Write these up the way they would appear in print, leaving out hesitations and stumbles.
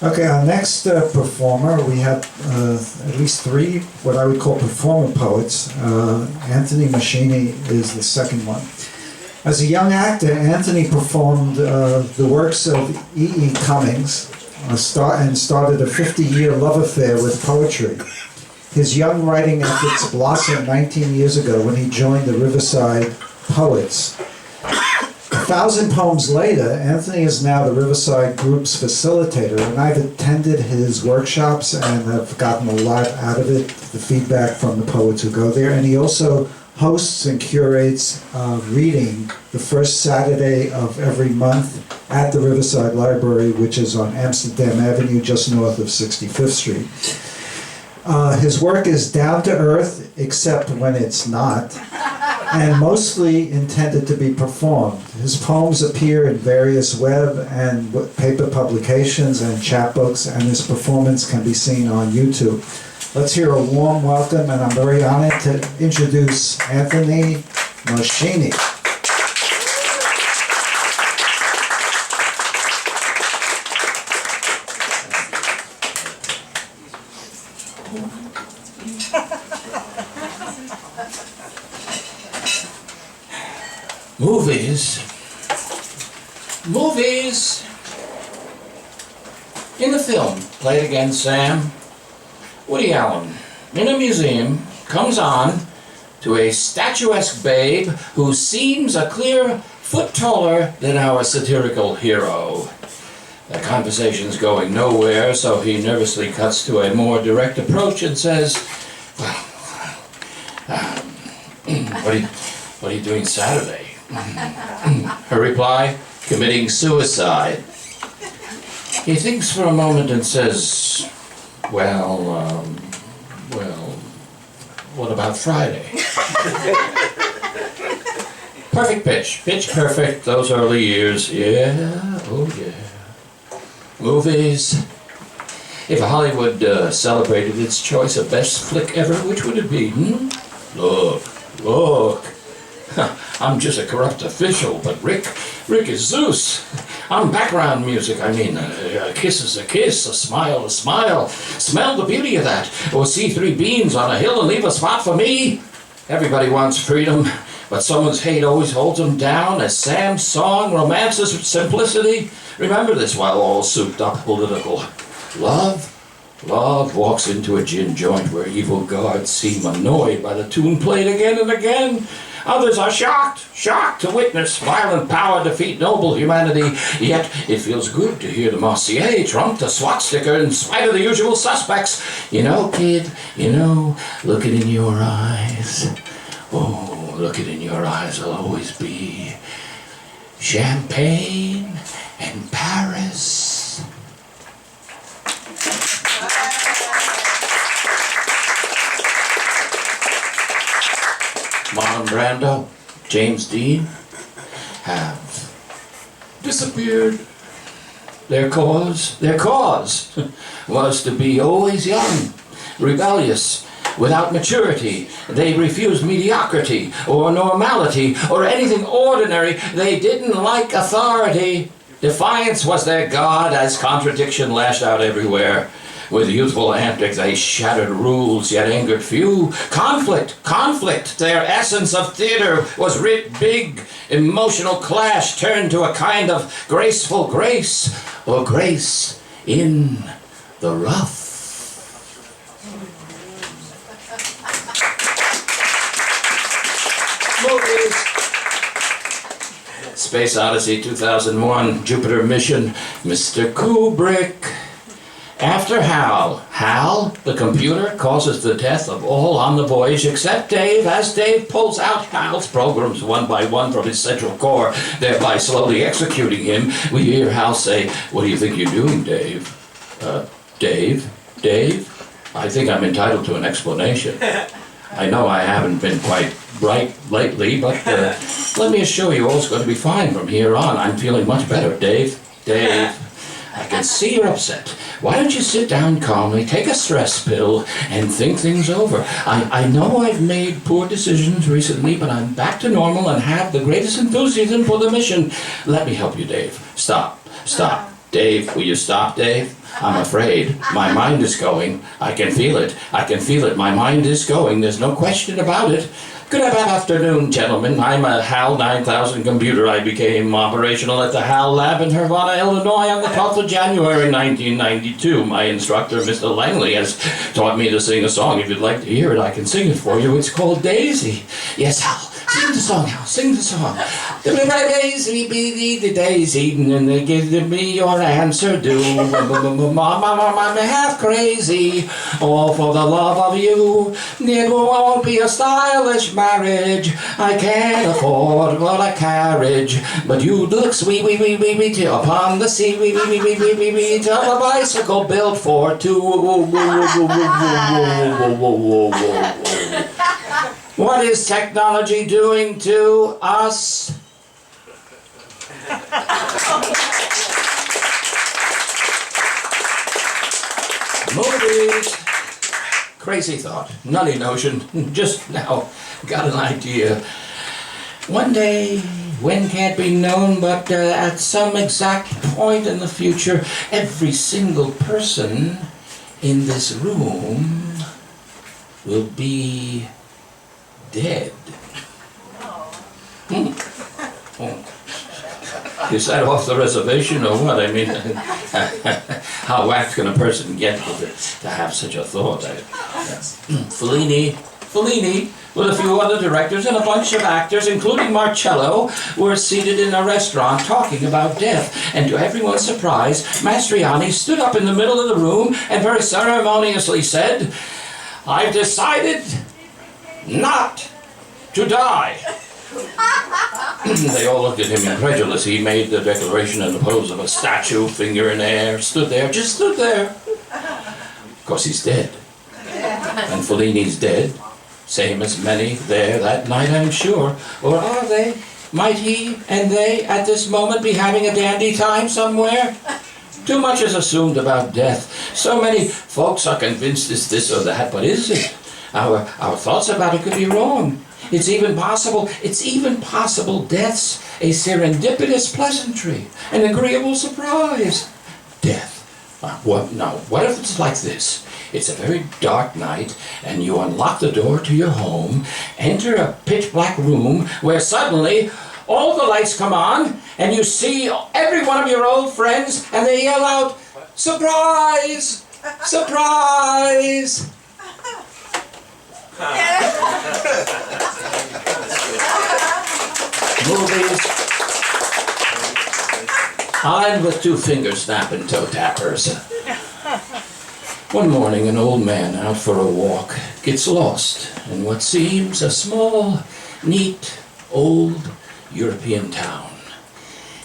Okay, our next performer, we have at least three what I would call performer poets. Anthony Moscini is the second one. As a young actor, Anthony performed the works of E.E. Cummings and started a 50-year love affair with poetry. His young writing efforts blossomed 19 years ago when he joined the Riverside Poets. 1,000 poems later, Anthony is now the Riverside Group's facilitator, and I've attended his workshops and have gotten a lot out of it, the feedback from the poets who go there. And he also hosts and curates reading the first Saturday of every month at the Riverside Library, which is on Amsterdam Avenue, just north of 65th Street. His work is down to earth, except when it's not, and mostly intended to be performed. His poems appear in various web and paper publications and chapbooks, and his performance can be seen on YouTube. Let's hear a warm welcome, and I'm very honored to introduce Anthony Moscini. Movies. In the film, Play It Again, Sam, Woody Allen, in a museum, comes on to a statuesque babe who seems a clear foot taller than our satirical hero. The conversation's going nowhere, so he nervously cuts to a more direct approach and says, well, what are you doing Saturday? Her reply, committing suicide. He thinks for a moment and says, well, what about Friday? Perfect pitch perfect, those early years, yeah, oh yeah. Movies. If Hollywood celebrated its choice of best flick ever, which would it be, Look. I'm just a corrupt official, but Rick is Zeus. I'm background music. I mean, a kiss is a kiss, a smile. Smell the beauty of that. Or see three beans on a hill and leave a spot for me. Everybody wants freedom, but someone's hate always holds them down. As Sam's song romances with simplicity. Remember this while all souped up political. Love walks into a gin joint where evil guards seem annoyed by the tune played again and again. Others are shocked to witness violent power defeat noble humanity. Yet it feels good to hear the Marseillais trump the SWAT sticker in spite of the usual suspects. You know, kid, looking in your eyes. Oh, looking in your eyes will always be champagne and Paris. Marlon Brando, James Dean have disappeared. Their cause was to be always young, rebellious, without maturity. They refused mediocrity or normality or anything ordinary. They didn't like authority. Defiance was their god as contradiction lashed out everywhere. With youthful antics, they shattered rules, yet angered few. Conflict, their essence of theater was writ big. Emotional clash turned to a kind of graceful grace, or grace in the rough. Movies. Space Odyssey 2001, Jupiter Mission, Mr. Kubrick. After Hal, the computer, causes the death of all on the voyage except Dave. As Dave pulls out Hal's programs one by one from his central core, thereby slowly executing him, we hear Hal say, "What do you think you're doing, Dave?" Dave? I think I'm entitled to an explanation. I know I haven't been quite bright lately, but let me assure you all's going to be fine from here on. I'm feeling much better, Dave. I can see you're upset. Why don't you sit down calmly, take a stress pill, and think things over? I know I've made poor decisions recently, but I'm back to normal and have the greatest enthusiasm for the mission. Let me help you, Dave. Stop. Dave, will you stop, Dave? I'm afraid. My mind is going. I can feel it. I can feel it. My mind is going. There's no question about it. Good afternoon, gentlemen. I'm a HAL 9000 computer. I became operational at the HAL lab in Havana, Illinois on the 12th of January, 1992. My instructor, Mr. Langley, has taught me to sing a song. If you'd like to hear it, I can sing it for you. It's called Daisy. Yes, Hal. Sing the song, Hal. Sing the song. Daisy, be the daisy, and they give me your answer due. I'm half crazy, all for the love of you. It won't be a stylish marriage. I can't afford but a carriage, but you look sweet, upon the sea, of a bicycle built for two. What is technology doing to us? Movies. Crazy thought, nutty notion, just now got an idea. One day, when can't be known, but at some exact point in the future, every single person in this room will be dead. Is that off the reservation or what? I mean, how whacked can a person get to have such a thought? Fellini, with a few other directors and a bunch of actors, including Marcello, were seated in a restaurant talking about death. And to everyone's surprise, Mastroianni stood up in the middle of the room and very ceremoniously said, "I've decided not to die." They all looked at him incredulous. He made the declaration in the pose of a statue, finger in air, stood there. Of course, he's dead. And Fellini's dead, same as many there that night, I'm sure. Or are they? Might he and they at this moment be having a dandy time somewhere? Too much is assumed about death. So many folks are convinced it's this or that, but is it? Our thoughts about it could be wrong. It's even possible death's a serendipitous pleasantry, an agreeable surprise. Death. What if it's like this? It's a very dark night, and you unlock the door to your home, enter a pitch-black room where suddenly all the lights come on, and you see every one of your old friends, and they yell out, "Surprise! Surprise!" Movies. I'm with two finger snapping toe tappers. One morning, an old man out for a walk gets lost in what seems a small, neat, old European town.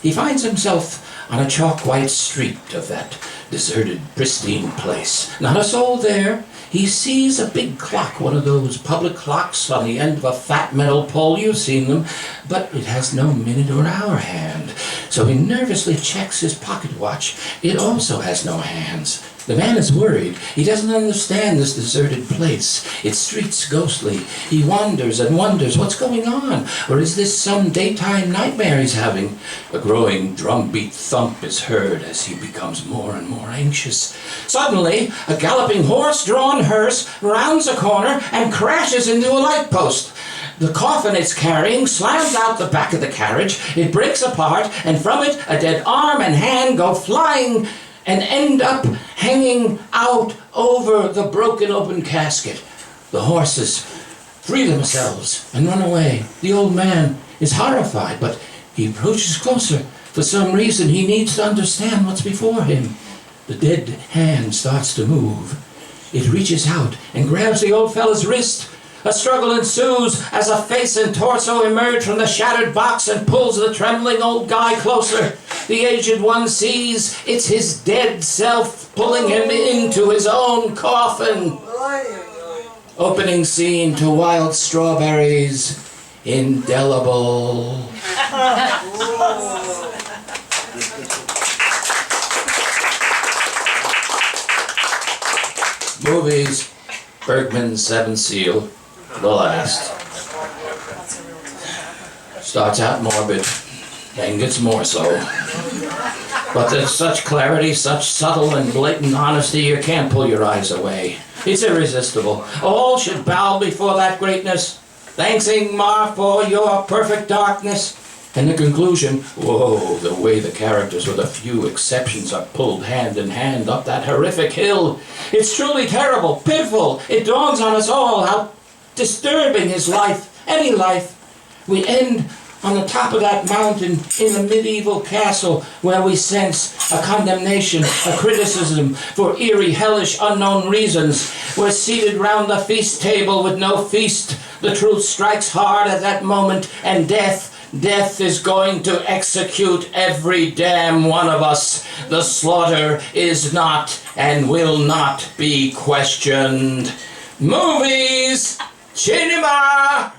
He finds himself on a chalk-white street of that deserted, pristine place. Not a soul there. He sees a big clock, one of those public clocks on the end of a fat metal pole. You've seen them, but it has no minute or hour hand. So he nervously checks his pocket watch. It also has no hands. The man is worried. He doesn't understand this deserted place. Its streets ghostly. He wonders and wonders what's going on. Or is this some daytime nightmare he's having? A growing drumbeat thump is heard as he becomes more and more anxious. Suddenly, a galloping horse-drawn hearse rounds a corner and crashes into a light post. The coffin it's carrying slams out the back of the carriage. It breaks apart, and from it, a dead arm and hand go flying and end up hanging out over the broken open casket. The horses free themselves and run away. The old man is horrified, but he approaches closer. For some reason, he needs to understand what's before him. The dead hand starts to move. It reaches out and grabs the old fella's wrist. A struggle ensues as a face and torso emerge from the shattered box and pulls the trembling old guy closer. The aged one sees it's his dead self pulling him into his own coffin. Opening scene to Wild Strawberries, indelible. Movies, Bergman's Seventh Seal, the last. Starts out morbid, then gets more so. But there's such clarity, such subtle and blatant honesty, you can't pull your eyes away. It's irresistible. All should bow before that greatness, thanks Ingmar for your perfect darkness. And the conclusion, whoa, the way the characters, with a few exceptions, are pulled hand in hand up that horrific hill. It's truly terrible, pitiful. It dawns on us all how disturbing is life, any life. We end on the top of that mountain in a medieval castle where we sense a condemnation, a criticism for eerie, hellish, unknown reasons. We're seated round the feast table with no feast. The truth strikes hard at that moment, and death is going to execute every damn one of us. The slaughter is not and will not be questioned. Movies! Cinema!